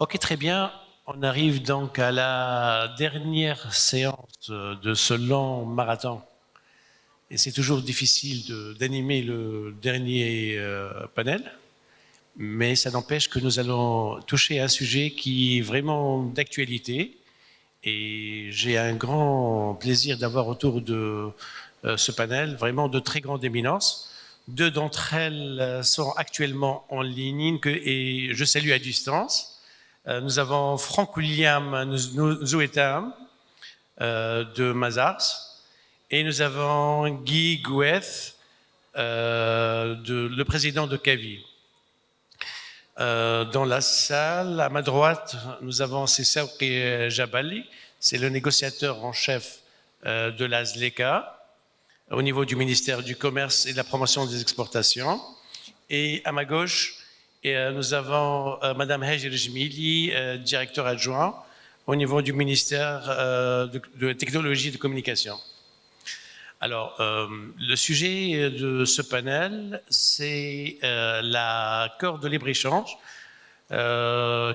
Ok, très bien. On arrive donc à la dernière séance de ce long marathon. Et c'est toujours difficile d'animer le dernier panel, mais ça n'empêche que nous allons toucher un sujet qui est vraiment d'actualité. Et j'ai un grand plaisir d'avoir autour de ce panel vraiment de très grandes éminences. Deux d'entre elles sont actuellement en ligne et je salue à distance. Nous avons Franck William Nzouetam de Mazars et nous avons Guy Goueth, le président de CAVI. Dans la salle, à ma droite, nous avons Sessaoui Jabali, c'est le négociateur en chef de la ZLECA au niveau du ministère du Commerce et de la Promotion des Exportations. Et à ma gauche, nous avons Madame Hajir Jmili, directeur adjoint au niveau du ministère de Technologie et de Communication. Alors, le sujet de ce panel, c'est l'accord de libre-échange, la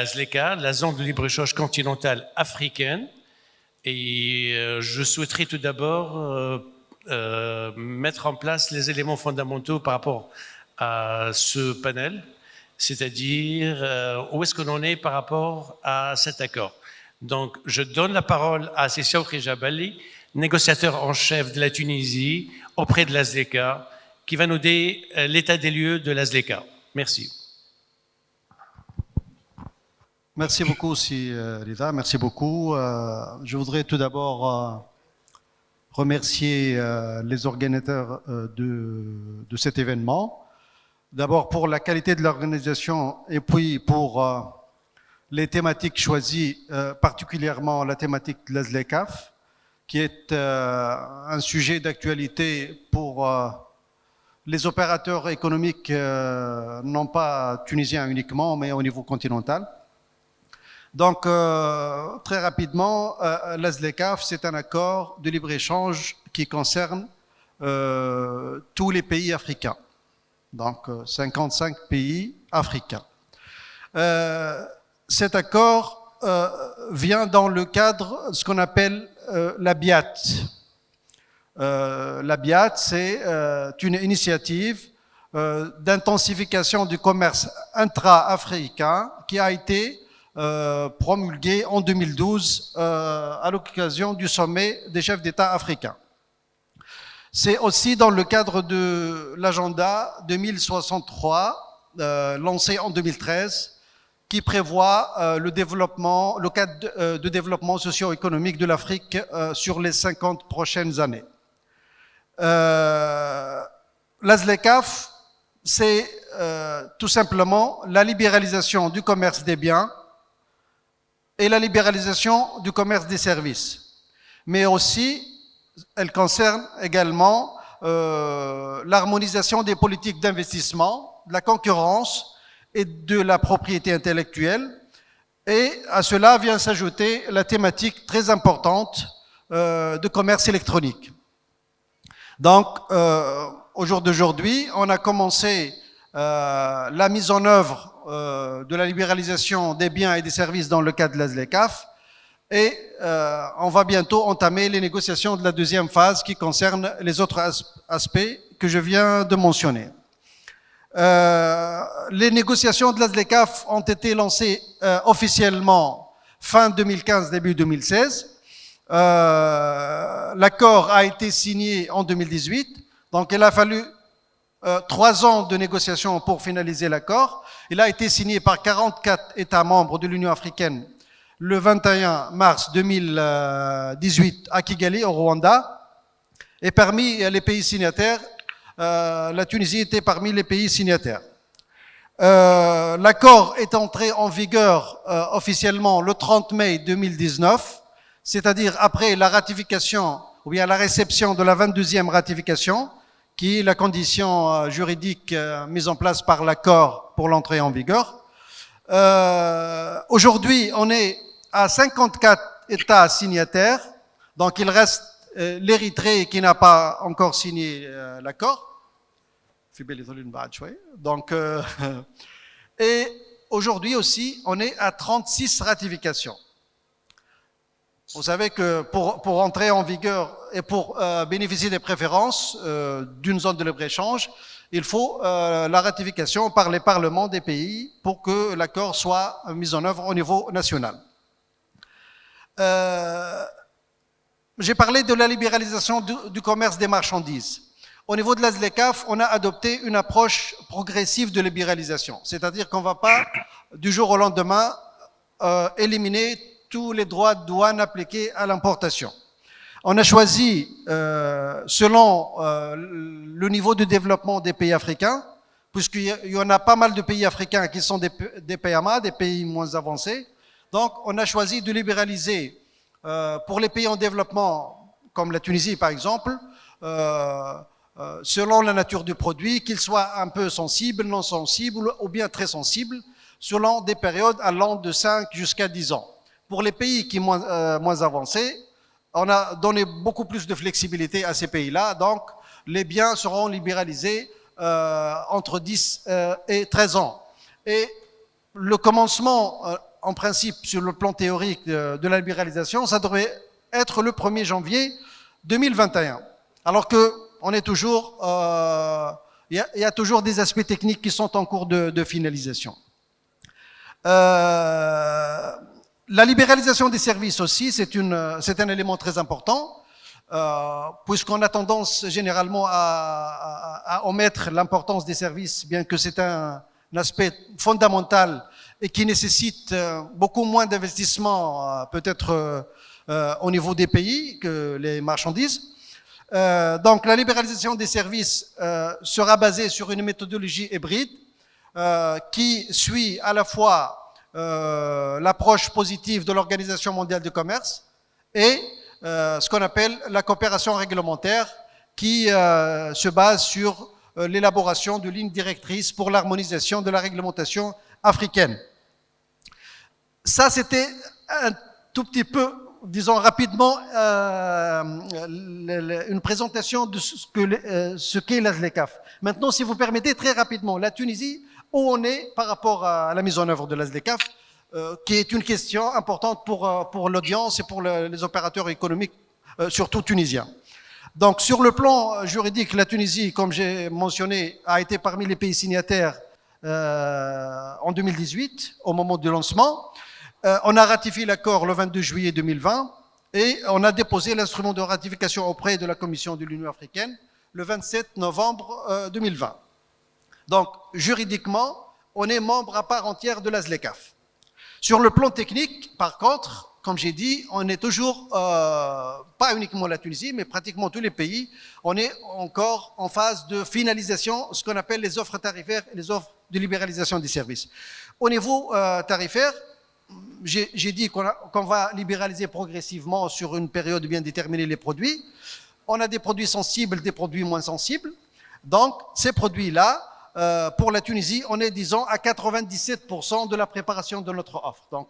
ZLECA, la zone de libre-échange continentale africaine. Et je souhaiterais tout d'abord mettre en place les éléments fondamentaux par rapport à ce panel, c'est-à-dire où est-ce que l'on est par rapport à cet accord. Donc, je donne la parole à Sessaoui Jabali, négociateur en chef de la Tunisie auprès de la ZLECA, qui va nous donner l'état des lieux de la ZLECA. Merci. Merci beaucoup aussi, Rida. Merci beaucoup. Je voudrais tout d'abord remercier les organisateurs de cet événement. D'abord pour la qualité de l'organisation et puis pour les thématiques choisies, particulièrement la thématique de la ZLECAf, qui est un sujet d'actualité pour les opérateurs économiques, non pas tunisiens uniquement, mais au niveau continental. Donc, très rapidement, la ZLECAf, c'est un accord de libre-échange qui concerne tous les pays africains. Donc, 55 pays africains. Cet accord vient dans le cadre de ce qu'on appelle la BIAT. La BIAT, c'est une initiative d'intensification du commerce intra-africain qui a été promulguée en 2012 à l'occasion du sommet des chefs d'État africains. C'est aussi dans le cadre de l'agenda 2063 lancé en 2013 qui prévoit le cadre de développement socio-économique de l'Afrique sur les 50 prochaines années. La ZLECAf, c'est tout simplement la libéralisation du commerce des biens et la libéralisation du commerce des services. Mais aussi, elle concerne également l'harmonisation des politiques d'investissement, de la concurrence et de la propriété intellectuelle. Et à cela vient s'ajouter la thématique très importante de commerce électronique. Donc, au jour d'aujourd'hui, on a commencé la mise en œuvre de la libéralisation des biens et des services dans le cadre de la ZLECAf et on va bientôt entamer les négociations de la deuxième phase qui concerne les autres aspects que je viens de mentionner. Les négociations de la ZLECAf ont été lancées officiellement fin 2015, début 2016. L'accord a été signé en 2018, donc il a fallu 3 ans de négociations pour finaliser l'accord. Il a été signé par 44 États membres de l'Union africaine le 21 mars 2018 à Kigali, au Rwanda. Et parmi les pays signataires, la Tunisie était parmi les pays signataires. L'accord est entré en vigueur officiellement le 30 mai 2019, c'est-à-dire après la ratification ou bien la réception de la 22e ratification, qui est la condition juridique mise en place par l'accord pour l'entrée en vigueur. Aujourd'hui, on est à 54 États signataires, donc il reste l'Érythrée qui n'a pas encore signé l'accord. Donc, et aujourd'hui aussi, on est à 36 ratifications. Vous savez que pour entrer en vigueur et pour bénéficier des préférences d'une zone de libre-échange, il faut la ratification par les parlements des pays pour que l'accord soit mis en œuvre au niveau national. J'ai parlé de la libéralisation du commerce des marchandises. Au niveau de la ZLECAf, on a adopté une approche progressive de libéralisation, c'est-à-dire qu'on ne va pas du jour au lendemain éliminer tous les droits de douane appliqués à l'importation. On a choisi, selon le niveau de développement des pays africains, puisqu'il y en a pas mal de pays africains qui sont des PMA, des pays moins avancés. Donc, on a choisi de libéraliser pour les pays en développement, comme la Tunisie par exemple, selon la nature du produit, qu'il soit un peu sensible, non sensible ou bien très sensible, selon des périodes allant de 5 jusqu'à 10 ans. Pour les pays qui sont moins avancés, on a donné beaucoup plus de flexibilité à ces pays-là, donc les biens seront libéralisés entre 10 et 13 ans. Et le commencement, en principe, sur le plan théorique de la libéralisation, ça devrait être le 1er janvier 2021. Alors qu'on est toujours, il y a toujours des aspects techniques qui sont en cours de finalisation. La libéralisation des services aussi, c'est un élément très important, puisqu'on a tendance généralement à omettre l'importance des services, bien que c'est un aspect fondamental et qui nécessite beaucoup moins d'investissement, peut-être au niveau des pays, que les marchandises. Donc la libéralisation des services sera basée sur une méthodologie hybride qui suit à la fois l'approche positive de l'Organisation mondiale du commerce et ce qu'on appelle la coopération réglementaire qui se base sur l'élaboration de lignes directrices pour l'harmonisation de la réglementation africaine. Ça, c'était un tout petit peu, disons rapidement, une présentation de ce qu'est la ZLECAf. Maintenant, si vous permettez, très rapidement, la Tunisie, où on est par rapport à la mise en œuvre de la ZLECAf, qui est une question importante pour l'audience et pour les opérateurs économiques, surtout tunisiens. Donc, sur le plan juridique, la Tunisie, comme j'ai mentionné, a été parmi les pays signataires en 2018, au moment du lancement. On a ratifié l'accord le 22 juillet 2020 et on a déposé l'instrument de ratification auprès de la Commission de l'Union africaine le 27 novembre 2020. Donc, juridiquement, on est membre à part entière de la ZLECAf. Sur le plan technique, par contre, comme j'ai dit, on est toujours, pas uniquement la Tunisie, mais pratiquement tous les pays, on est encore en phase de finalisation, ce qu'on appelle les offres tarifaires et les offres de libéralisation des services. Au niveau tarifaire, j'ai dit qu'on va libéraliser progressivement sur une période bien déterminée les produits. On a des produits sensibles, des produits moins sensibles. Donc, ces produits-là, pour la Tunisie, on est, disons, à 97% de la préparation de notre offre. Donc,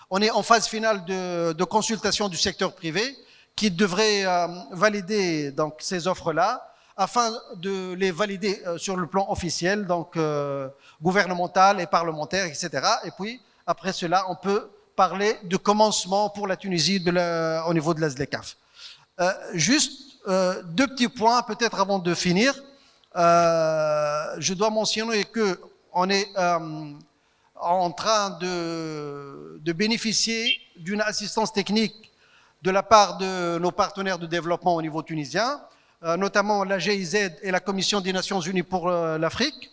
on est en phase finale de consultation du secteur privé qui devrait valider donc, ces offres-là afin de les valider sur le plan officiel, donc gouvernemental et parlementaire, etc. Et puis, après cela, on peut parler de commencement pour la Tunisie au niveau de la ZLECAf. Juste deux petits points, peut-être avant de finir. Je dois mentionner qu'on est en train de bénéficier d'une assistance technique de la part de nos partenaires de développement au niveau tunisien, notamment la GIZ et la Commission des Nations Unies pour l'Afrique.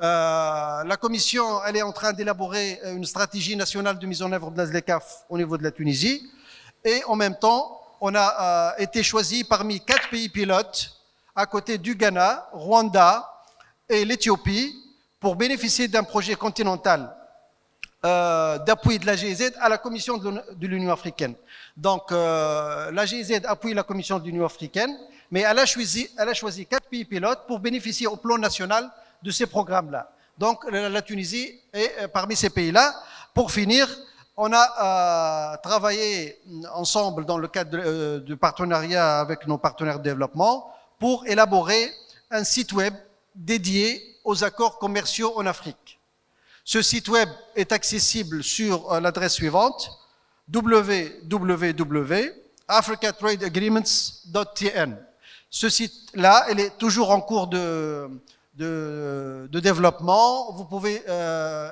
La Commission, elle est en train d'élaborer une stratégie nationale de mise en œuvre de la ZLECAf au niveau de la Tunisie. Et en même temps, on a été choisi parmi 4 pays pilotes à côté du Ghana, Rwanda et l'Éthiopie pour bénéficier d'un projet continental d'appui de la GIZ à la Commission de l'Union africaine. Donc, la GIZ appuie la Commission de l'Union africaine, mais elle a choisi 4 pays pilotes pour bénéficier au plan national de ces programmes-là. Donc, la Tunisie est parmi ces pays-là. Pour finir, on a travaillé ensemble dans le cadre de partenariat avec nos partenaires de développement pour élaborer un site web dédié aux accords commerciaux en Afrique. Ce site web est accessible sur l'adresse suivante www.africatradeagreements.tn. Ce site-là, il est toujours en cours de développement. Vous pouvez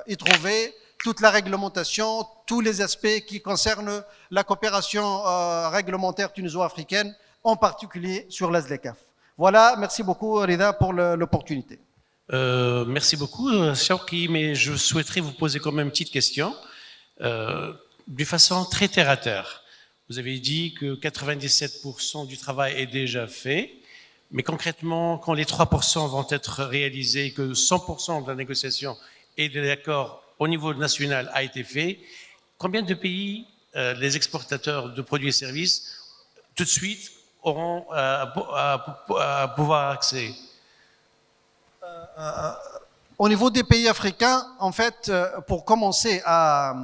y trouver toute la réglementation, tous les aspects qui concernent la coopération réglementaire tuniso-africaine, en particulier sur la ZLECAf. Voilà, merci beaucoup Rida pour l'opportunité. Merci beaucoup Shawki, mais je souhaiterais vous poser quand même une petite question, de façon très terre à terre. Vous avez dit que 97% du travail est déjà fait, mais concrètement, quand les 3% vont être réalisés, que 100% de la négociation et de l'accord au niveau national a été fait, combien de pays, les exportateurs de produits et services, tout de suite auront à pouvoir accéder? Au niveau des pays africains, en fait, pour commencer à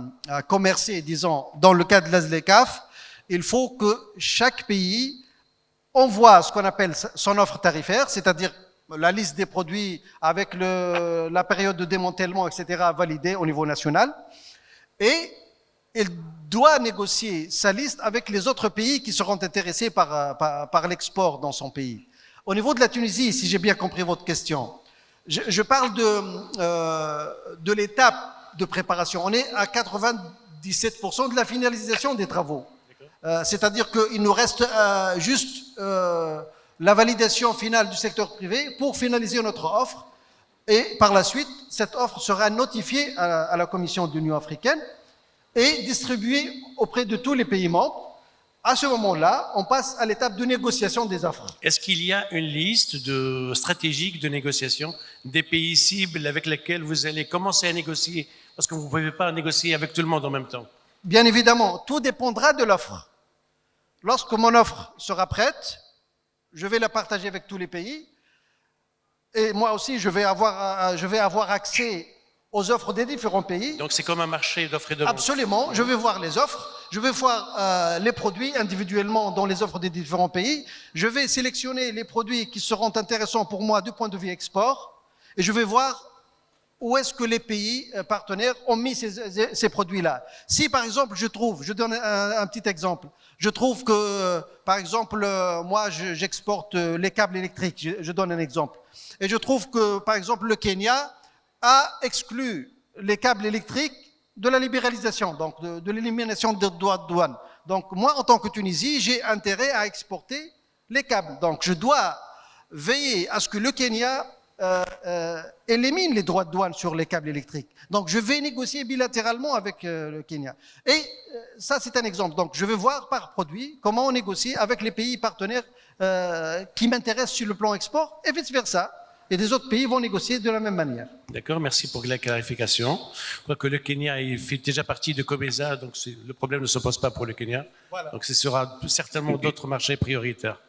commercer, disons, dans le cas de la ZLECAf, il faut que chaque pays envoie ce qu'on appelle son offre tarifaire, c'est-à-dire la liste des produits avec la période de démantèlement, etc., validée au niveau national. Et il doit négocier sa liste avec les autres pays qui seront intéressés par l'export dans son pays. Au niveau de la Tunisie, si j'ai bien compris votre question, je parle de l'étape de préparation. On est à 97% de la finalisation des travaux. C'est-à-dire qu'il nous reste juste la validation finale du secteur privé pour finaliser notre offre. Et par la suite, cette offre sera notifiée à la Commission de l'Union africaine et distribuée auprès de tous les pays membres. À ce moment-là, on passe à l'étape de négociation des offres. Est-ce qu'il y a une liste stratégique de négociation des pays cibles avec lesquels vous allez commencer à négocier? Parce que vous ne pouvez pas négocier avec tout le monde en même temps. Bien évidemment, tout dépendra de l'offre. Lorsque mon offre sera prête, je vais la partager avec tous les pays. Et moi aussi, je vais avoir accès aux offres des différents pays. Donc c'est comme un marché d'offres et de vente. Absolument, je vais voir les offres, je vais voir les produits individuellement dans les offres des différents pays. Je vais sélectionner les produits qui seront intéressants pour moi du point de vue export. Et je vais voir où est-ce que les pays partenaires ont mis ces produits-là. Si par exemple je donne un petit exemple, je trouve que par exemple moi j'exporte les câbles électriques, je donne un exemple, et je trouve que par exemple le Kenya a exclu les câbles électriques de la libéralisation, donc de l'élimination des droits de douane. Donc moi en tant que Tunisie, j'ai intérêt à exporter les câbles. Donc je dois veiller à ce que le Kenya élimine les droits de douane sur les câbles électriques. Donc je vais négocier bilatéralement avec le Kenya. Et ça c'est un exemple. Donc je vais voir par produit comment on négocie avec les pays partenaires qui m'intéressent sur le plan export et vice versa. Et les autres pays vont négocier de la même manière. D'accord, merci pour la clarification. Je crois que le Kenya il fait déjà partie de COMESA, donc le problème ne se pose pas pour le Kenya. Voilà. Donc ce sera certainement d'autres marchés prioritaires.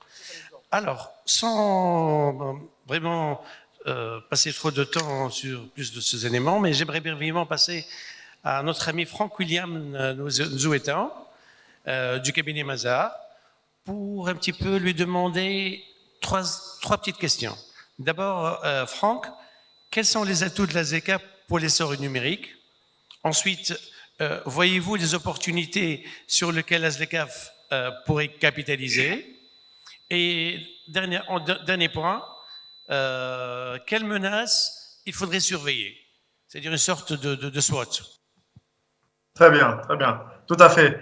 Alors, sans vraiment passer trop de temps sur plus de ces éléments, mais j'aimerais bien vivement passer à notre ami Franck William Nzouetan du cabinet Mazars pour un petit peu lui demander trois petites questions. D'abord, Franck, quels sont les atouts de la ZLECA pour l'essor numérique? Ensuite, voyez-vous des opportunités sur lesquelles la ZLECA pourrait capitaliser? Et dernier point, quelles menaces il faudrait surveiller? C'est-à-dire une sorte de SWOT. Très bien, tout à fait.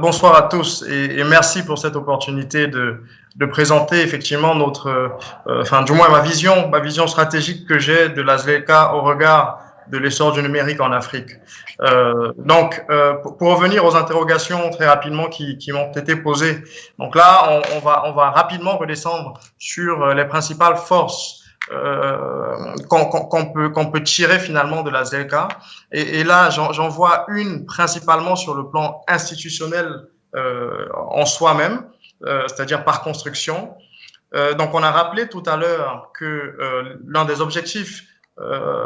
Bonsoir à tous et merci pour cette opportunité de présenter effectivement du moins ma vision stratégique que j'ai de la ZLECA au regard de l'essor du numérique en Afrique. Pour revenir aux interrogations très rapidement qui m'ont été posées, donc là on va rapidement redescendre sur les principales forces qu'on peut tirer finalement de la ZLECA. Et là, j'en vois une principalement sur le plan institutionnel en soi-même, c'est-à-dire par construction. Donc, on a rappelé tout à l'heure que l'un des objectifs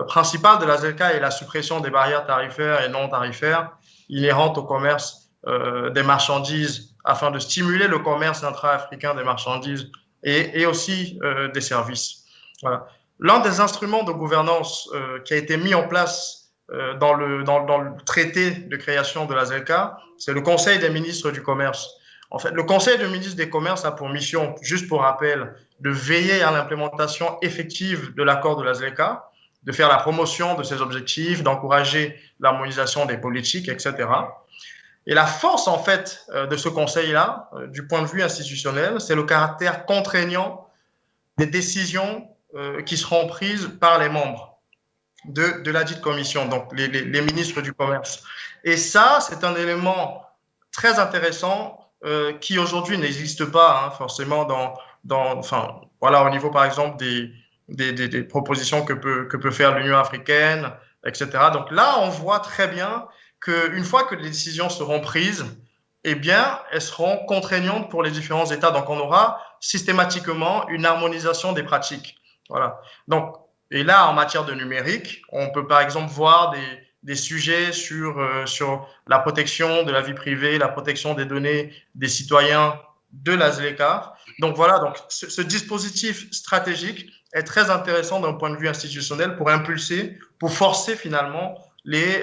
principaux de la ZLECA est la suppression des barrières tarifaires et non tarifaires inhérentes au commerce des marchandises afin de stimuler le commerce intra-africain des marchandises et aussi des services. Voilà. L'un des instruments de gouvernance qui a été mis en place dans le traité de création de la ZLECA, c'est le Conseil des ministres du commerce. En fait, le Conseil des ministres du commerce a pour mission, juste pour rappel, de veiller à l'implémentation effective de l'accord de la ZLECA, de faire la promotion de ses objectifs, d'encourager l'harmonisation des politiques, etc. Et la force, en fait, de ce conseil-là, du point de vue institutionnel, c'est le caractère contraignant des décisions qui seront prises par les membres de la dite commission, donc les ministres du commerce. Et ça, c'est un élément très intéressant qui aujourd'hui n'existe pas forcément enfin, voilà, au niveau, par exemple, des propositions que peut faire l'Union africaine, etc. Donc là, on voit très bien qu'une fois que les décisions seront prises, eh bien, elles seront contraignantes pour les différents États. Donc, on aura systématiquement une harmonisation des pratiques. Voilà. Donc, et là, en matière de numérique, on peut par exemple voir des sujets sur la protection de la vie privée, la protection des données des citoyens de la ZLECA. Donc voilà, donc ce dispositif stratégique est très intéressant d'un point de vue institutionnel pour impulser, pour forcer finalement les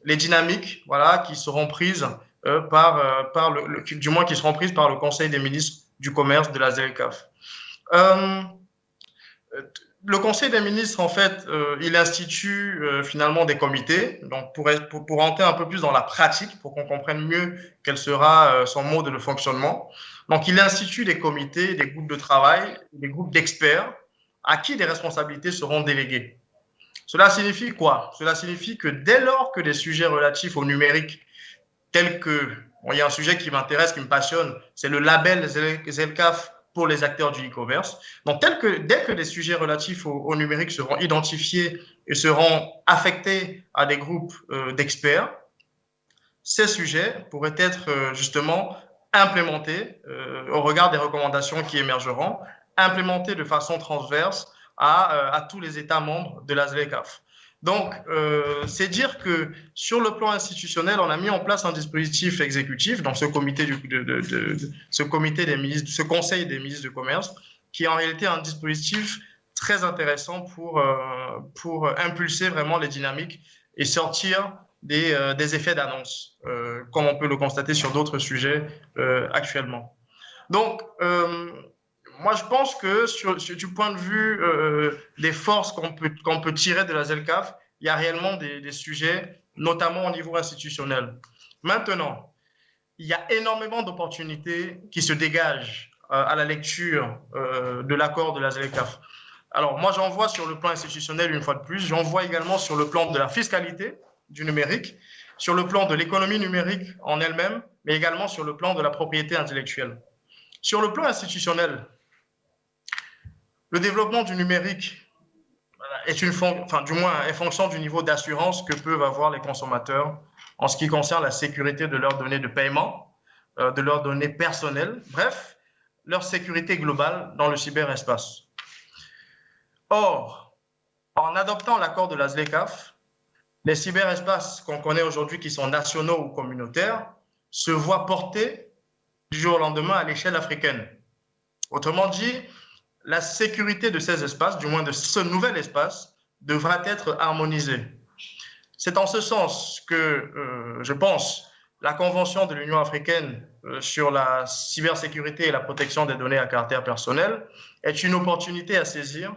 dynamiques, voilà, qui seront prises du moins qui seront prises par le Conseil des ministres du commerce de la ZLECAf. Le Conseil des ministres, en fait, il institue finalement des comités, donc pour entrer un peu plus dans la pratique, pour qu'on comprenne mieux quel sera son mode de fonctionnement. Donc, il institue des comités, des groupes de travail, des groupes d'experts à qui des responsabilités seront déléguées. Cela signifie quoi? Cela signifie que dès lors que des sujets relatifs au numérique, tels que, bon, il y a un sujet qui m'intéresse, qui me passionne, c'est le label ZLECAf pour les acteurs du e-commerce. Donc, dès que des sujets relatifs au numérique seront identifiés et seront affectés à des groupes d'experts, ces sujets pourraient être justement implémentés au regard des recommandations qui émergeront, implémentés de façon transverse à tous les États membres de la ZLECAf. Donc, c'est dire que sur le plan institutionnel, on a mis en place un dispositif exécutif dans ce comité des ministres, ce conseil des ministres du commerce, qui est en réalité un dispositif très intéressant pour impulser vraiment les dynamiques et sortir des effets d'annonce, comme on peut le constater sur d'autres sujets actuellement. Donc, moi, je pense que du point de vue des forces qu'on peut tirer de la ZLECAf, il y a réellement des sujets, notamment au niveau institutionnel. Maintenant, il y a énormément d'opportunités qui se dégagent à la lecture de l'accord de la ZLECAf. Alors, moi, j'en vois sur le plan institutionnel une fois de plus, j'en vois également sur le plan de la fiscalité du numérique, sur le plan de l'économie numérique en elle-même, mais également sur le plan de la propriété intellectuelle. Sur le plan institutionnel, le développement du numérique est fonction du niveau d'assurance que peuvent avoir les consommateurs en ce qui concerne la sécurité de leurs données de paiement, de leurs données personnelles, bref, leur sécurité globale dans le cyberespace. Or, en adoptant l'accord de la ZLECAf, les cyberespaces qu'on connaît aujourd'hui, qui sont nationaux ou communautaires, se voient portés du jour au lendemain à l'échelle africaine. Autrement dit, la sécurité de ces espaces, du moins de ce nouvel espace, devra être harmonisée. C'est en ce sens que, je pense, la Convention de l'Union africaine sur la cybersécurité et la protection des données à caractère personnel est une opportunité à saisir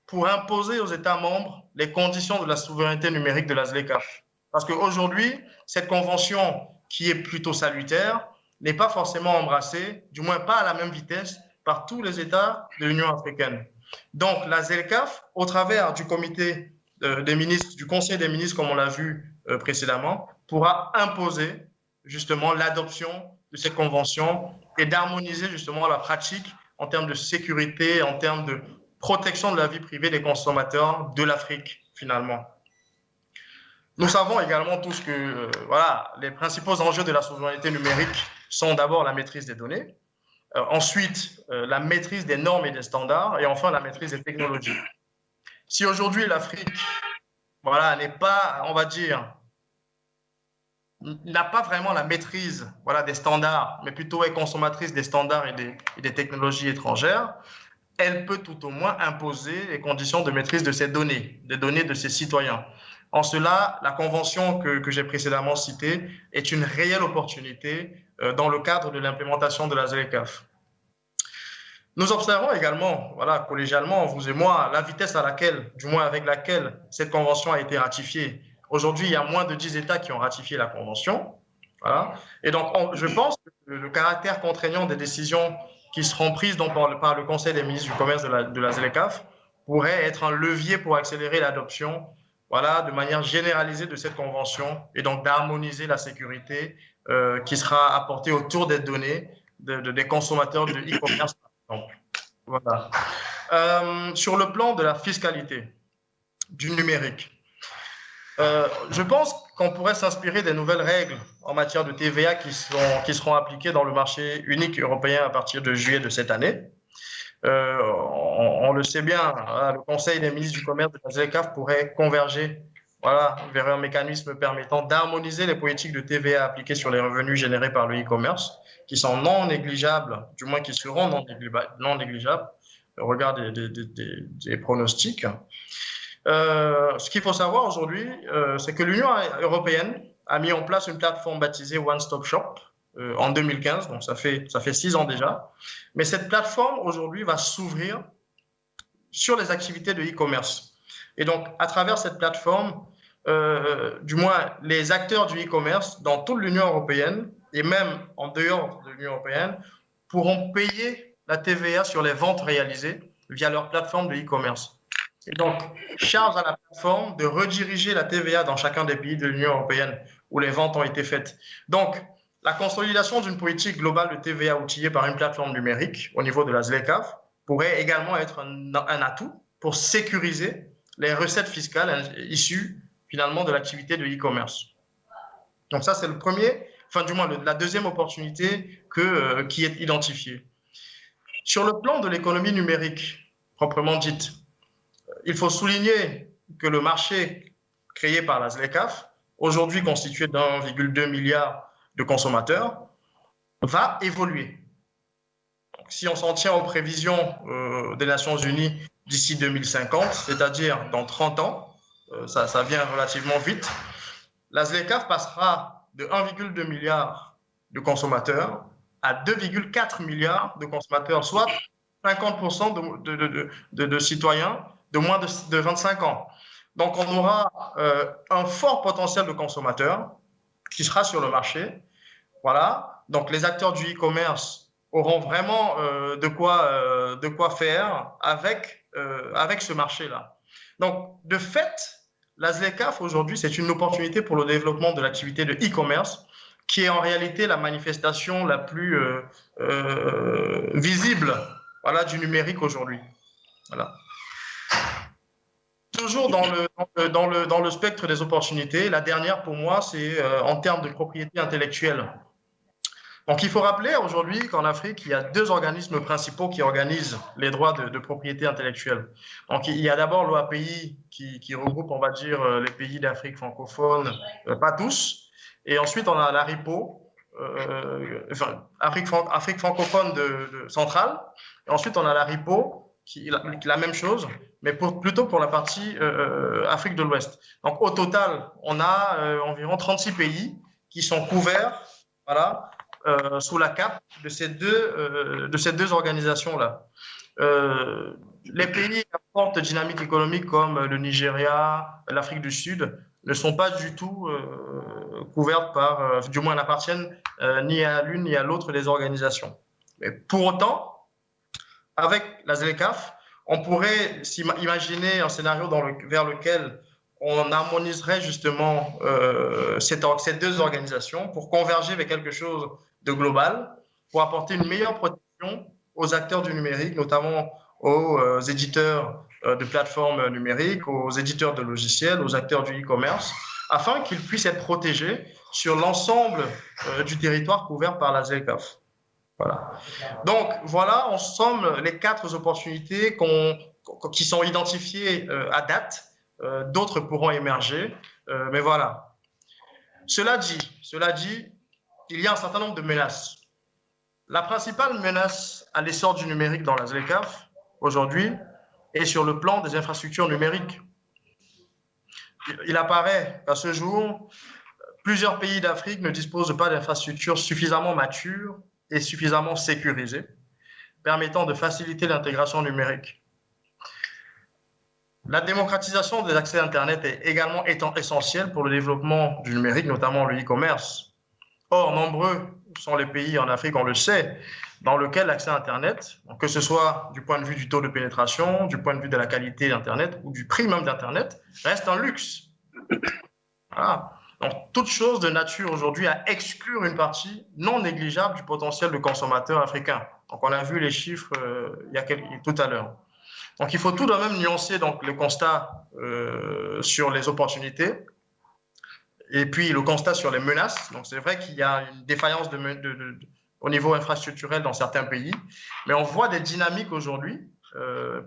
pour imposer aux États membres les conditions de la souveraineté numérique de la ZLECAf. Parce qu'aujourd'hui, cette convention, qui est plutôt salutaire, n'est pas forcément embrassée, du moins pas à la même vitesse, par tous les États de l'Union africaine. Donc, la ZLECAf, au travers du comité des ministres, du Conseil des ministres, comme on l'a vu précédemment, pourra imposer justement l'adoption de cette convention et d'harmoniser justement la pratique en termes de sécurité, en termes de protection de la vie privée des consommateurs de l'Afrique, finalement. Nous savons également tous que voilà, les principaux enjeux de la souveraineté numérique sont d'abord la maîtrise des données, ensuite la maîtrise des normes et des standards, et enfin la maîtrise des technologies. Si aujourd'hui l'Afrique voilà, n'est pas, on va dire, n'a pas vraiment la maîtrise voilà, des standards, mais plutôt est consommatrice des standards et des technologies étrangères, elle peut tout au moins imposer les conditions de maîtrise de ces données, des données de ses citoyens. En cela, la convention que j'ai précédemment citée est une réelle opportunité dans le cadre de l'implémentation de la ZLECAf. Nous observons également, voilà, collégialement, vous et moi, la vitesse à laquelle, du moins avec laquelle cette convention a été ratifiée. Aujourd'hui, il y a moins de 10 États qui ont ratifié la convention. Voilà. Et donc, je pense que le caractère contraignant des décisions qui seront prises donc par le Conseil des ministres du commerce de la ZLECAf pourrait être un levier pour accélérer l'adoption, voilà, de manière généralisée de cette convention et donc d'harmoniser la sécurité qui sera apportée autour des données des consommateurs de e-commerce. Voilà. Sur le plan de la fiscalité, du numérique, je pense qu'on pourrait s'inspirer des nouvelles règles en matière de TVA qui seront appliquées dans le marché unique européen à partir de juillet de cette année. On le sait bien, voilà, le Conseil des ministres du commerce de la ZLECAf pourrait converger, voilà, vers un mécanisme permettant d'harmoniser les politiques de TVA appliquées sur les revenus générés par le e-commerce, qui sont non négligeables, du moins qui seront non négligeables au regard des pronostics. Ce qu'il faut savoir aujourd'hui, c'est que l'Union européenne a mis en place une plateforme baptisée One Stop Shop en 2015, donc ça fait 6 ans déjà. Mais cette plateforme aujourd'hui va s'ouvrir sur les activités de e-commerce. Et donc, à travers cette plateforme, du moins les acteurs du e-commerce dans toute l'Union européenne et même en dehors de l'Union européenne pourront payer la TVA sur les ventes réalisées via leur plateforme de e-commerce. Et donc, charge à la plateforme de rediriger la TVA dans chacun des pays de l'Union européenne où les ventes ont été faites. Donc, la consolidation d'une politique globale de TVA outillée par une plateforme numérique au niveau de la ZLECAf pourrait également être un atout pour sécuriser les recettes fiscales issues finalement de l'activité de e-commerce. Donc ça, c'est le premier, enfin du moins la deuxième opportunité qui est identifiée. Sur le plan de l'économie numérique, proprement dite, il faut souligner que le marché créé par la ZLECAf, aujourd'hui constitué d'1,2 milliard de consommateurs, va évoluer. Donc, si on s'en tient aux prévisions des Nations Unies d'ici 2050, c'est-à-dire dans 30 ans, ça vient relativement vite, la ZLECAf passera de 1,2 milliard de consommateurs à 2,4 milliards de consommateurs, soit 50% de citoyens de moins de 25 ans. Donc, on aura un fort potentiel de consommateurs qui sera sur le marché. Voilà. Donc, les acteurs du e-commerce auront vraiment de quoi faire avec ce marché-là. Donc, de fait, la ZLECAf, aujourd'hui, c'est une opportunité pour le développement de l'activité de e-commerce qui est en réalité la manifestation la plus visible, voilà, du numérique aujourd'hui. Voilà. Toujours dans le spectre des opportunités, la dernière pour moi, c'est en termes de propriété intellectuelle. Donc, il faut rappeler aujourd'hui qu'en Afrique, il y a 2 organismes principaux qui organisent les droits de propriété intellectuelle. Donc, il y a d'abord l'OAPI qui regroupe, on va dire, les pays d'Afrique francophone, pas tous. Et ensuite, on a la RIPO, Afrique francophone centrale. Et ensuite, on a la RIPO, qui est la même chose, mais plutôt pour la partie Afrique de l'Ouest. Donc, au total, on a environ 36 pays qui sont couverts, voilà, sous la cape de ces deux organisations-là. Les pays à forte dynamique économique comme le Nigeria, l'Afrique du Sud ne sont pas du tout couverts par, du moins n'appartiennent ni à l'une ni à l'autre des organisations. Mais pour autant, avec la ZLECAf, on pourrait imaginer un scénario vers lequel on harmoniserait justement ces 2 organisations pour converger vers quelque chose de global, pour apporter une meilleure protection aux acteurs du numérique, notamment aux éditeurs de plateformes numériques, aux éditeurs de logiciels, aux acteurs du e-commerce, afin qu'ils puissent être protégés sur l'ensemble du territoire couvert par la ZLECAf. Voilà. Donc, voilà en somme les 4 opportunités qui sont identifiées à date. D'autres pourront émerger, mais voilà. Cela dit, il y a un certain nombre de menaces. La principale menace à l'essor du numérique dans la ZLECAf, aujourd'hui est sur le plan des infrastructures numériques. Il apparaît qu'à ce jour, plusieurs pays d'Afrique ne disposent pas d'infrastructures suffisamment matures et suffisamment sécurisées, permettant de faciliter l'intégration numérique. La démocratisation des accès à Internet est également essentielle pour le développement du numérique, notamment le e-commerce. Or, nombreux sont les pays en Afrique, on le sait, dans lesquels l'accès à Internet, que ce soit du point de vue du taux de pénétration, du point de vue de la qualité d'Internet ou du prix même d'Internet, reste un luxe. Voilà. Donc, toute chose de nature aujourd'hui à exclure une partie non négligeable du potentiel de consommateurs africains. Donc, on a vu les chiffres tout à l'heure. Donc, il faut tout de même nuancer donc, le constat sur les opportunités et puis le constat sur les menaces. Donc, c'est vrai qu'il y a une défaillance au niveau infrastructurel dans certains pays, mais on voit des dynamiques aujourd'hui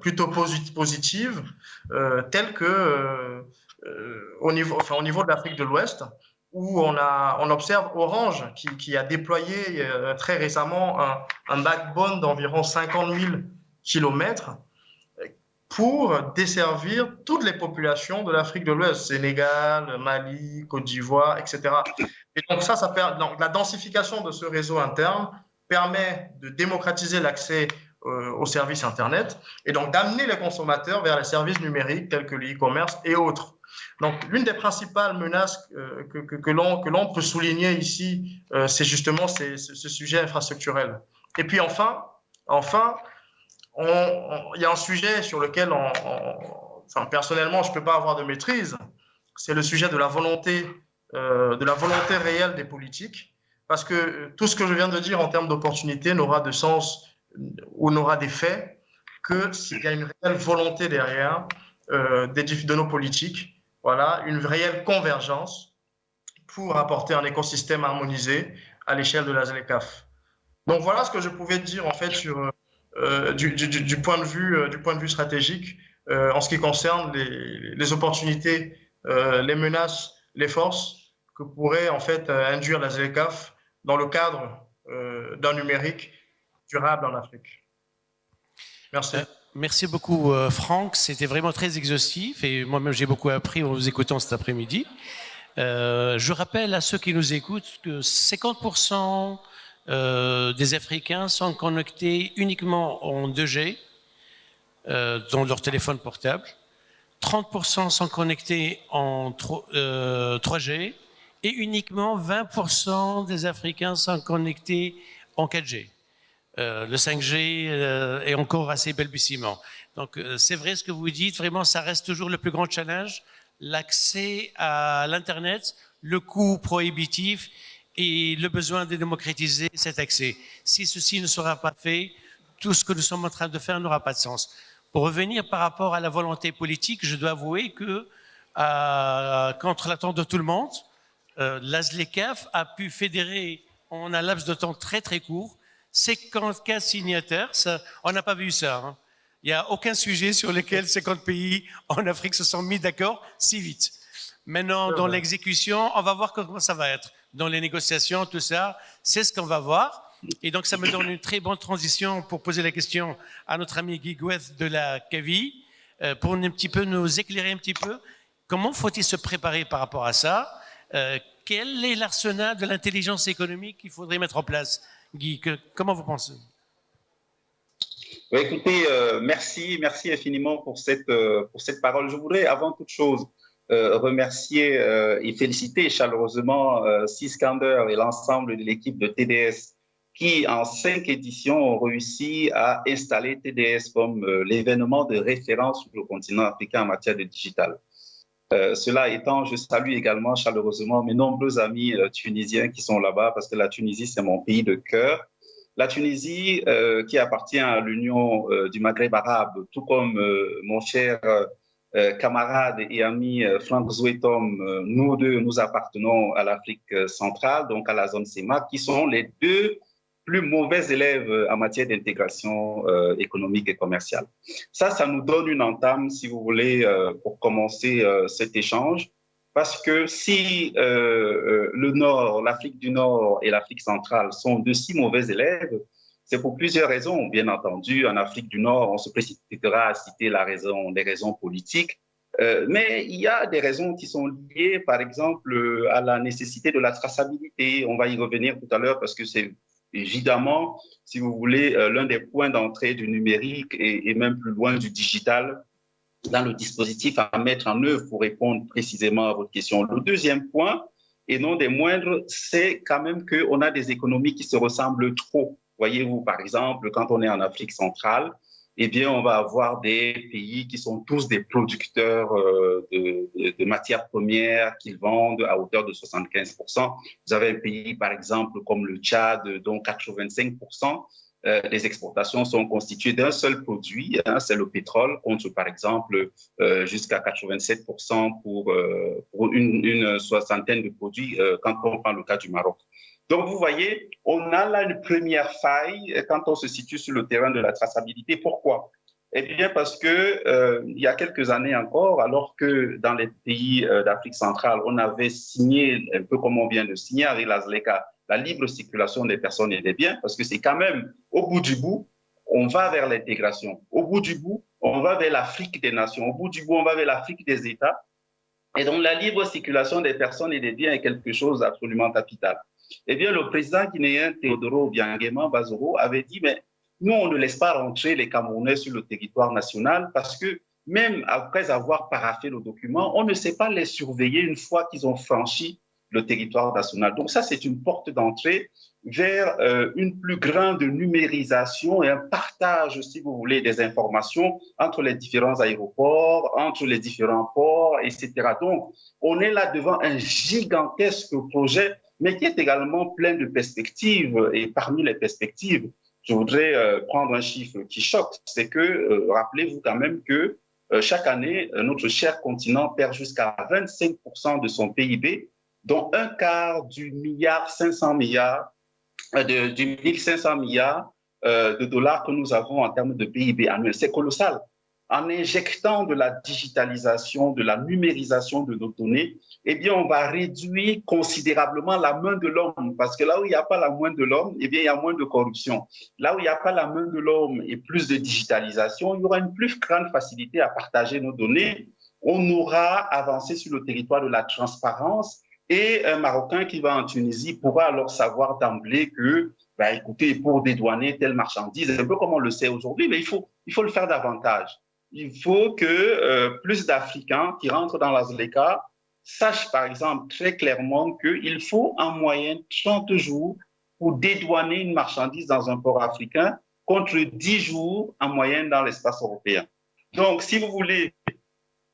plutôt positives, telles que au niveau de l'Afrique de l'Ouest, où on observe Orange qui a déployé très récemment un backbone d'environ 50 000 kilomètres pour desservir toutes les populations de l'Afrique de l'Ouest, Sénégal, Mali, Côte d'Ivoire, etc. Et donc donc la densification de ce réseau interne permet de démocratiser l'accès aux services Internet et donc d'amener les consommateurs vers les services numériques tels que le e-commerce et autres. Donc, l'une des principales menaces que l'on peut souligner ici, c'est justement ce sujet infrastructurel. Et puis enfin, il y a un sujet sur lequel, personnellement, je ne peux pas avoir de maîtrise. C'est le sujet de la volonté réelle des politiques, parce que tout ce que je viens de dire en termes d'opportunités n'aura de sens ou n'aura d'effet que s'il y a une réelle volonté derrière de nos politiques. Voilà, une réelle convergence pour apporter un écosystème harmonisé à l'échelle de la ZLECAf. Donc voilà ce que je pouvais dire en fait sur du point de vue stratégique en ce qui concerne les opportunités, les menaces, les forces que pourrait en fait induire la ZLECAf dans le cadre d'un numérique durable en Afrique. Merci. Merci beaucoup, Franck. C'était vraiment très exhaustif et moi-même j'ai beaucoup appris en vous écoutant cet après-midi. Je rappelle à ceux qui nous écoutent que 50% des Africains sont connectés uniquement en 2G dans leur téléphone portable. 30% sont connectés en 3G et uniquement 20% des Africains sont connectés en 4G. Le 5G est encore assez balbutiement. Donc, c'est vrai ce que vous dites, vraiment, ça reste toujours le plus grand challenge, l'accès à l'Internet, le coût prohibitif et le besoin de démocratiser cet accès. Si ceci ne sera pas fait, tout ce que nous sommes en train de faire n'aura pas de sens. Pour revenir par rapport à la volonté politique, je dois avouer que, contre l'attente de tout le monde, la ZLECAf a pu fédérer en un laps de temps très très court 54 signataires, on n'a pas vu ça. Hein. Il n'y a aucun sujet sur lequel 50 pays en Afrique se sont mis d'accord si vite. Maintenant, dans l'exécution, on va voir comment ça va être. Dans les négociations, tout ça, c'est ce qu'on va voir. Et donc, ça me donne une très bonne transition pour poser la question à notre ami Guy Goueth de la CAVI, pour un petit peu nous éclairer un petit peu. Comment faut-il se préparer par rapport à ça? Quel est l'arsenal de l'intelligence économique qu'il faudrait mettre en place? Guy, comment vous pensez? Oui, écoutez, merci infiniment pour cette parole. Je voudrais avant toute chose remercier et féliciter chaleureusement Siskander et l'ensemble de l'équipe de TDS qui, en 5 éditions, ont réussi à installer TDS comme l'événement de référence sur le continent africain en matière de digital. Cela étant, je salue également chaleureusement mes nombreux amis tunisiens qui sont là-bas parce que la Tunisie, c'est mon pays de cœur. La Tunisie, qui appartient à l'Union du Maghreb arabe, tout comme mon cher camarade et ami Franck Zouetom, nous deux, nous appartenons à l'Afrique centrale, donc à la zone CEMAC, qui sont les deux plus mauvais élèves en matière d'intégration économique et commerciale. Ça nous donne une entame, si vous voulez, pour commencer cet échange, parce que si le Nord, l'Afrique du Nord et l'Afrique centrale sont de si mauvais élèves, C'est pour plusieurs raisons, bien entendu. En Afrique du Nord, on se précipitera à citer les raisons politiques. Mais il y a des raisons qui sont liées, par exemple, à la nécessité de la traçabilité. On va y revenir tout à l'heure parce que c'est évidemment, si vous voulez, l'un des points d'entrée du numérique et même plus loin du digital dans le dispositif à mettre en œuvre pour répondre précisément à votre question. Le deuxième point, et non des moindres, c'est quand même qu'on a des économies qui se ressemblent trop. Voyez-vous, par exemple, quand on est en Afrique centrale, eh bien, on va avoir des pays qui sont tous des producteurs de matières premières qu'ils vendent à hauteur de 75%. Vous avez un pays, par exemple, comme le Tchad, dont 85% des exportations sont constituées d'un seul produit, hein, c'est le pétrole, contre, par exemple, jusqu'à 87% pour une soixantaine de produits quand on prend le cas du Maroc. Donc, vous voyez, on a là une première faille quand on se situe sur le terrain de la traçabilité. Pourquoi? Eh bien, parce que il y a quelques années encore, alors que dans les pays d'Afrique centrale, on avait signé, un peu comme on vient de signer avec la ZLECA, la libre circulation des personnes et des biens, parce que c'est quand même, au bout du bout, on va vers l'intégration. Au bout du bout, on va vers l'Afrique des nations. Au bout du bout, on va vers l'Afrique des États. Et donc, la libre circulation des personnes et des biens est quelque chose d'absolument capital. Eh bien, le président guinéen Théodoro Obiang Bazoro avait dit, mais nous, on ne laisse pas rentrer les Camerounais sur le territoire national parce que même après avoir paraphé le document, on ne sait pas les surveiller une fois qu'ils ont franchi le territoire national. Donc ça, c'est une porte d'entrée vers une plus grande numérisation et un partage, si vous voulez, des informations entre les différents aéroports, entre les différents ports, etc. Donc, on est là devant un gigantesque projet, mais qui est également plein de perspectives. Et parmi les perspectives, je voudrais prendre un chiffre qui choque, c'est que, rappelez-vous quand même que chaque année, notre cher continent perd jusqu'à 25% de son PIB, dont un quart du 1,5 milliard de dollars que nous avons en termes de PIB annuel. C'est colossal. En injectant de la digitalisation, de la numérisation de nos données, eh bien, on va réduire considérablement la main de l'homme. Parce que là où il n'y a pas la main de l'homme, eh bien, il y a moins de corruption. Là où il n'y a pas la main de l'homme et plus de digitalisation, il y aura une plus grande facilité à partager nos données. On aura avancé sur le territoire de la transparence. Et un Marocain qui va en Tunisie pourra alors savoir d'emblée que, ben, écoutez, pour dédouaner telle marchandise, un peu comme on le sait aujourd'hui, mais il faut le faire davantage. Il faut que plus d'Africains qui rentrent dans la ZLECA sachent, par exemple, très clairement qu'il faut en moyenne 30 jours pour dédouaner une marchandise dans un port africain contre 10 jours en moyenne dans l'espace européen. Donc, si vous voulez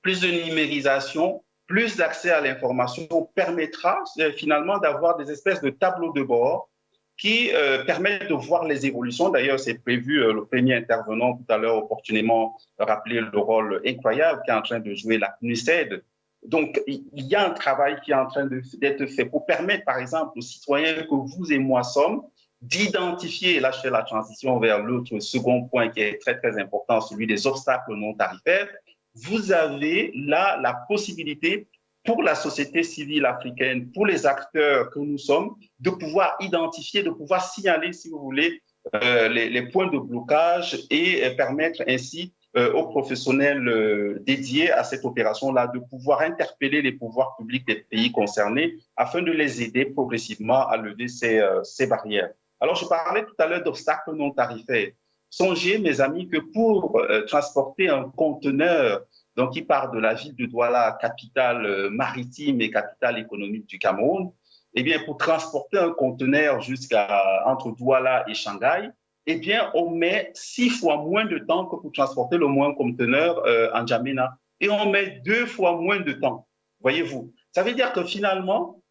plus de numérisation, plus d'accès à l'information permettra finalement d'avoir des espèces de tableaux de bord qui permettent de voir les évolutions. D'ailleurs, c'est prévu, le premier intervenant tout à l'heure opportunément rappelé le rôle incroyable qu'est en train de jouer la CNUSED. Donc, il y a un travail qui est en train d'être fait pour permettre, par exemple, aux citoyens que vous et moi sommes, d'identifier, et là je fais la transition vers l'autre second point qui est très, très important, celui des obstacles non tarifaires. Vous avez là la possibilité pour la société civile africaine, pour les acteurs que nous sommes, de pouvoir identifier, de pouvoir signaler, si vous voulez, les points de blocage et permettre ainsi aux professionnels dédiés à cette opération-là de pouvoir interpeller les pouvoirs publics des pays concernés afin de les aider progressivement à lever ces barrières. Alors, je parlais tout à l'heure d'obstacles non tarifaires. Songez, mes amis, que pour transporter un conteneur donc qui part de la ville de Douala, capitale maritime et capitale économique du Cameroun, eh bien, pour transporter un conteneur entre Douala et Shanghai, eh bien, on met 6 fois moins de temps que pour transporter le même conteneur en N'Djamena. Et on met 2 fois moins de temps, voyez-vous. Ça veut dire que finalement,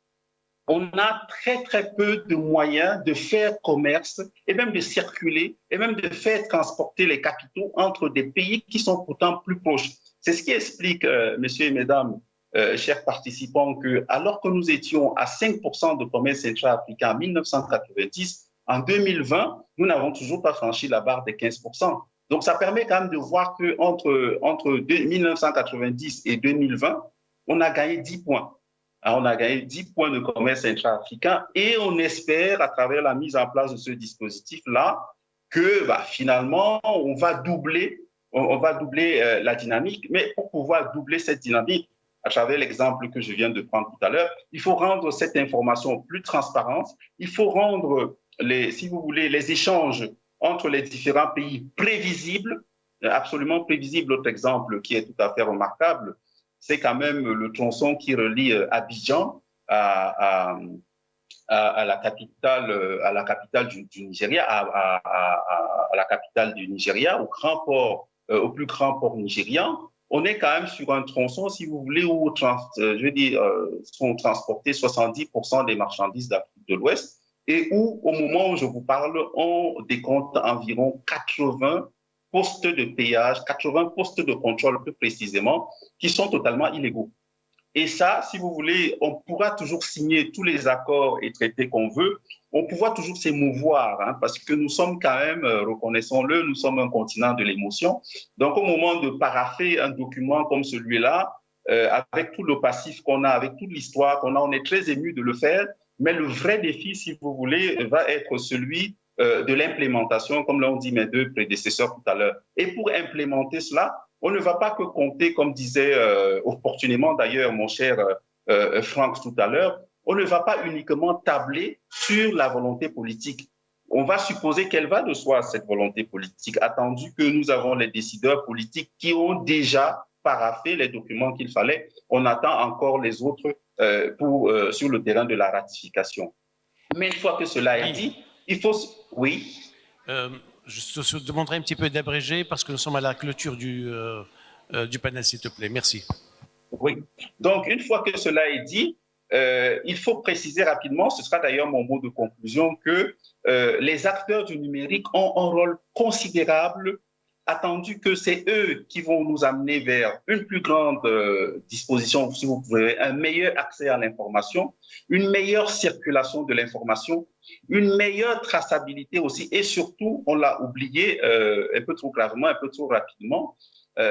on a très, très peu de moyens de faire commerce et même de circuler et même de faire transporter les capitaux entre des pays qui sont pourtant plus proches. C'est ce qui explique, messieurs et mesdames, chers participants, que alors que nous étions à 5% de commerce intra-africain en 1990, en 2020, nous n'avons toujours pas franchi la barre des 15%. Donc, ça permet quand même de voir qu'entre 1990 et 2020, on a gagné 10 points. Alors, on a gagné 10 points de commerce intra-africain et on espère, à travers la mise en place de ce dispositif-là, que finalement, on va doubler la dynamique. Mais pour pouvoir doubler cette dynamique, à travers l'exemple que je viens de prendre tout à l'heure, il faut rendre cette information plus transparente. Il faut rendre, si vous voulez, les échanges entre les différents pays prévisibles, absolument prévisibles. L'autre exemple qui est tout à fait remarquable, c'est quand même le tronçon qui relie Abidjan à la capitale du Nigeria, à la capitale du Nigeria, au plus grand port nigérian. On est quand même sur un tronçon, si vous voulez, où sont transportés 70% des marchandises d'Afrique de l'Ouest et où, au moment où je vous parle, on décompte environ 80 postes de péage, 80 postes de contrôle plus précisément, qui sont totalement illégaux. Et ça, si vous voulez, on pourra toujours signer tous les accords et traités qu'on veut, on pourra toujours s'émouvoir, parce que nous sommes quand même, reconnaissons-le, nous sommes un continent de l'émotion. Donc, au moment de parapher un document comme celui-là, avec tout le passif qu'on a, avec toute l'histoire qu'on a, on est très ému de le faire, mais le vrai défi, si vous voulez, va être celui de l'implémentation, comme l'ont dit mes deux prédécesseurs tout à l'heure. Et pour implémenter cela, on ne va pas que compter, comme disait opportunément d'ailleurs mon cher Franck tout à l'heure, on ne va pas uniquement tabler sur la volonté politique. On va supposer qu'elle va de soi, cette volonté politique, attendu que nous avons les décideurs politiques qui ont déjà paraphé les documents qu'il fallait. On attend encore les autres sur le terrain de la ratification. Mais une fois que cela est dit, il faut... Oui. Je te demanderai un petit peu d'abréger parce que nous sommes à la clôture du panel, s'il te plaît. Merci. Oui. Donc, une fois que cela est dit, il faut préciser rapidement, ce sera d'ailleurs mon mot de conclusion, que les acteurs du numérique ont un rôle considérable, attendu que c'est eux qui vont nous amener vers une plus grande disposition, si vous pouvez, un meilleur accès à l'information, une meilleure circulation de l'information, une meilleure traçabilité aussi, et surtout, on l'a oublié un peu trop gravement, un peu trop rapidement,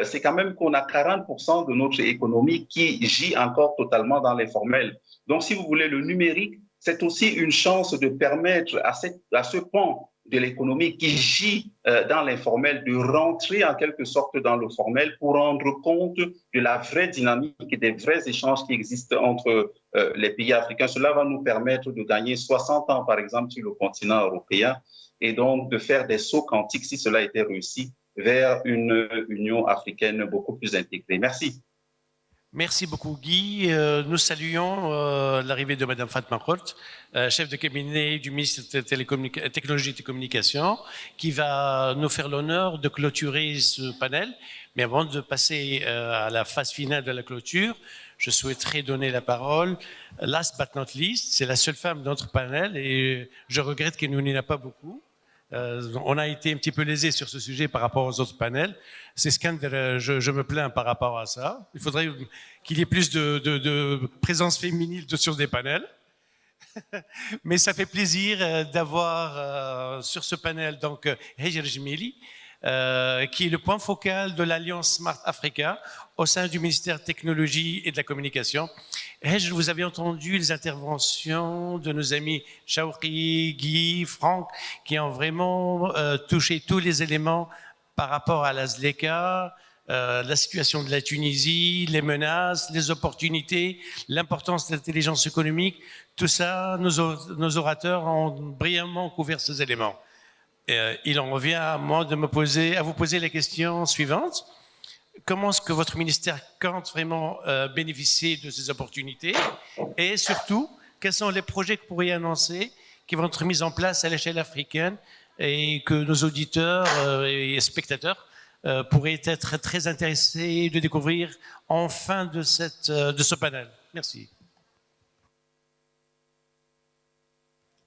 c'est quand même qu'on a 40% de notre économie qui gît encore totalement dans l'informel. Donc, si vous voulez, le numérique, c'est aussi une chance de permettre à ce pan de l'économie qui gît dans l'informel de rentrer en quelque sorte dans le formel pour rendre compte de la vraie dynamique et des vrais échanges qui existent entre les pays africains. Cela va nous permettre de gagner 60 ans, par exemple, sur le continent européen et donc de faire des sauts quantiques, si cela était réussi, vers une Union africaine beaucoup plus intégrée. Merci. Merci beaucoup, Guy. Nous saluons l'arrivée de Mme Fatma Holt, chef de cabinet du ministre des Technologies et des Communications, qui va nous faire l'honneur de clôturer ce panel. Mais avant de passer à la phase finale de la clôture, je souhaiterais donner la parole, last but not least, c'est la seule femme de notre panel et je regrette qu'il n'y en a pas beaucoup. On a été un petit peu lésés sur ce sujet par rapport aux autres panels. C'est scandaleux, je me plains par rapport à ça. Il faudrait qu'il y ait plus de présence féminine sur des panels. Mais ça fait plaisir d'avoir sur ce panel donc Hejer Jmili, qui est le point focal de l'Alliance Smart Africa au sein du ministère de Technologie et de la Communication. Hej, vous avez entendu les interventions de nos amis Chaouki, Guy, Franck, qui ont vraiment touché tous les éléments par rapport à la ZLECA, la situation de la Tunisie, les menaces, les opportunités, l'importance de l'intelligence économique. Tout ça, nos orateurs ont brillamment couvert ces éléments. Il en revient à moi de vous poser la question suivante. Comment est-ce que votre ministère compte vraiment bénéficier de ces opportunités? Et surtout, quels sont les projets que vous pourriez annoncer qui vont être mis en place à l'échelle africaine et que nos auditeurs et spectateurs pourraient être très intéressés de découvrir en fin de ce panel? Merci.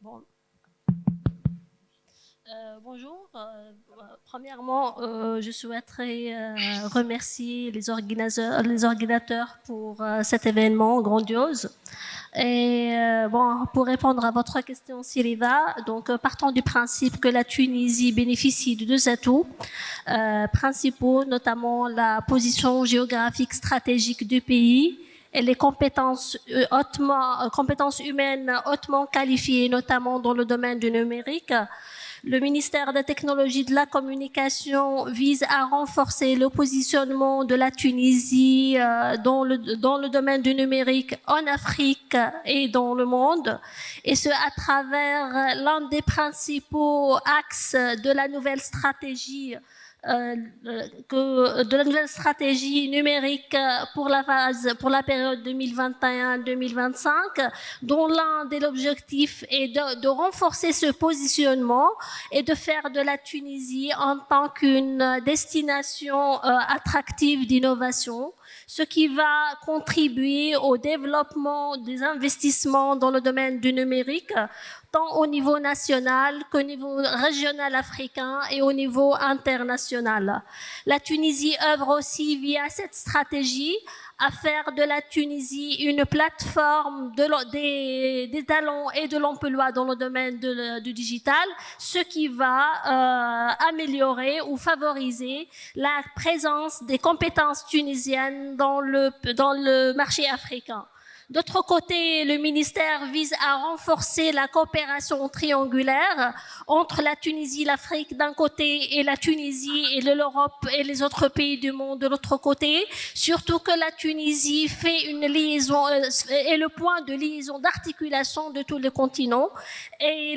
Bon. Bonjour. Premièrement, je souhaiterais remercier les organisateurs pour cet événement grandiose. Et pour répondre à votre question, Sylva, donc partant du principe que la Tunisie bénéficie de deux atouts principaux, notamment la position géographique stratégique du pays et les compétences humaines hautement qualifiées, notamment dans le domaine du numérique. Le ministère des Technologies de la Communication vise à renforcer le positionnement de la Tunisie dans le domaine du numérique en Afrique et dans le monde, et ce à travers l'un des principaux axes de la nouvelle stratégie numérique pour la période 2021-2025, dont l'un des objectifs est de renforcer ce positionnement et de faire de la Tunisie en tant qu'une destination attractive d'innovation, ce qui va contribuer au développement des investissements dans le domaine du numérique, tant au niveau national qu'au niveau régional africain et au niveau international. La Tunisie œuvre aussi via cette stratégie à faire de la Tunisie une plateforme des talents et de l'emploi dans le domaine du digital, ce qui va améliorer ou favoriser la présence des compétences tunisiennes dans le marché africain. D'autre côté, le ministère vise à renforcer la coopération triangulaire entre la Tunisie, l'Afrique d'un côté et la Tunisie et l'Europe et les autres pays du monde de l'autre côté, surtout que la Tunisie fait une liaison, est le point de liaison d'articulation de tous les continents, et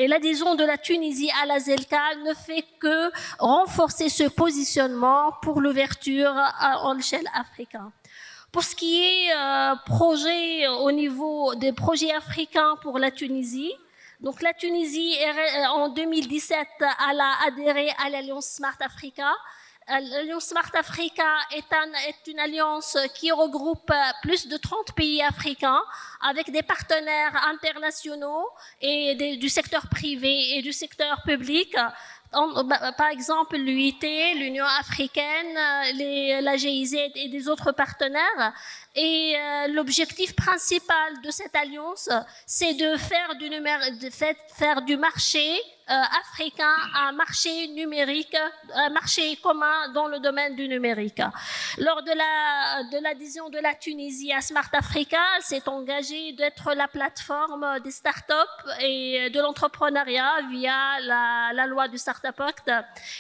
l'adhésion de la Tunisie à la ZLECA ne fait que renforcer ce positionnement pour l'ouverture à l'échelle africaine. Pour ce qui est projet au niveau des projets africains pour la Tunisie, donc la Tunisie en 2017 elle a adhéré à l'Alliance Smart Africa. L'Alliance Smart Africa est une alliance qui regroupe plus de 30 pays africains avec des partenaires internationaux et du secteur privé et du secteur public. Par exemple, l'UIT, l'Union africaine, la GIZ et des autres partenaires. Et l'objectif principal de cette alliance, c'est de faire du marché africain un marché numérique, un marché commun dans le domaine du numérique. Lors de l'adhésion de la Tunisie à Smart Africa, elle s'est engagée d'être la plateforme des startups et de l'entrepreneuriat via la loi du Startup Act.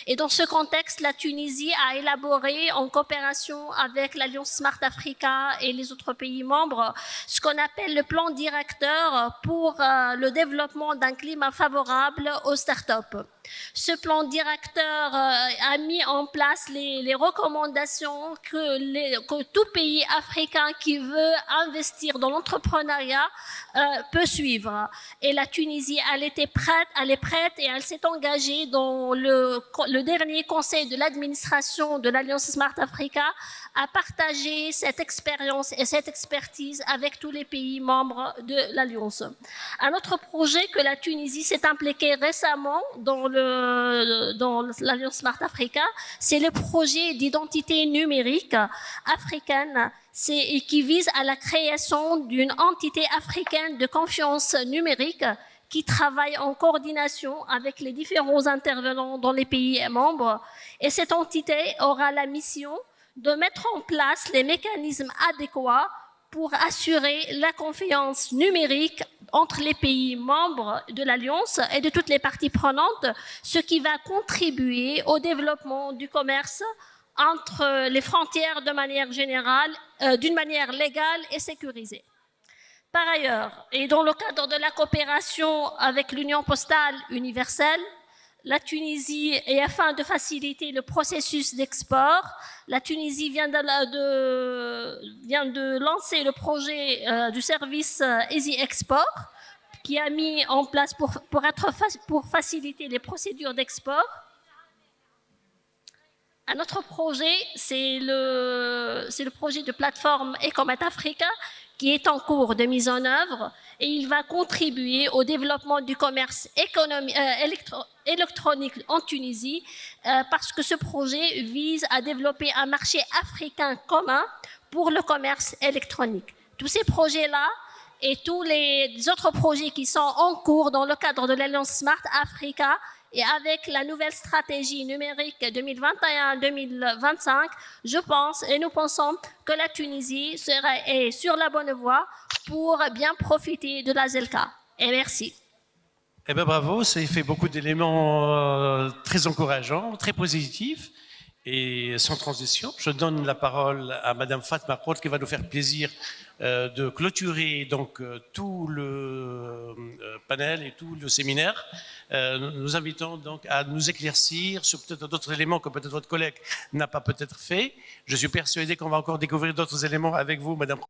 Et dans ce contexte, la Tunisie a élaboré en coopération avec l'Alliance Smart Africa et les autres pays membres ce qu'on appelle le plan directeur pour le développement d'un climat favorable aux startups. Ce plan directeur a mis en place les recommandations que tout pays africain qui veut investir dans l'entrepreneuriat peut suivre. Et la Tunisie, elle est prête et elle s'est engagée dans le dernier conseil de l'administration de l'Alliance Smart Africa à partager cette expérience et cette expertise avec tous les pays membres de l'Alliance. Un autre projet que la Tunisie s'est impliquée récemment dans l'Alliance Smart Africa, c'est le projet d'identité numérique africaine qui vise à la création d'une entité africaine de confiance numérique qui travaille en coordination avec les différents intervenants dans les pays membres. Et cette entité aura la mission de mettre en place les mécanismes adéquats pour assurer la confiance numérique entre les pays membres de l'Alliance et de toutes les parties prenantes, ce qui va contribuer au développement du commerce entre les frontières de manière générale, d'une manière légale et sécurisée. Par ailleurs, et dans le cadre de la coopération avec l'Union postale universelle, la Tunisie, et afin de faciliter le processus d'export, la Tunisie vient de lancer le projet du service Easy Export, qui a mis en place pour faciliter les procédures d'export. Un autre projet, c'est le projet de plateforme Ecomat Africa, qui est en cours de mise en œuvre, et il va contribuer au développement du commerce électronique en Tunisie, parce que ce projet vise à développer un marché africain commun pour le commerce électronique. Tous ces projets-là et tous les autres projets qui sont en cours dans le cadre de l'Alliance Smart Africa et avec la nouvelle stratégie numérique 2021-2025, je pense et nous pensons que la Tunisie est sur la bonne voie pour bien profiter de la ZLECA. Et merci. Eh bien, bravo, ça fait beaucoup d'éléments très encourageants, très positifs. Et sans transition, je donne la parole à Madame Fatma Prout qui va nous faire plaisir de clôturer donc tout le panel et tout le séminaire. Nous invitons donc à nous éclaircir sur peut-être d'autres éléments que peut-être votre collègue n'a pas peut-être fait. Je suis persuadé qu'on va encore découvrir d'autres éléments avec vous, Madame.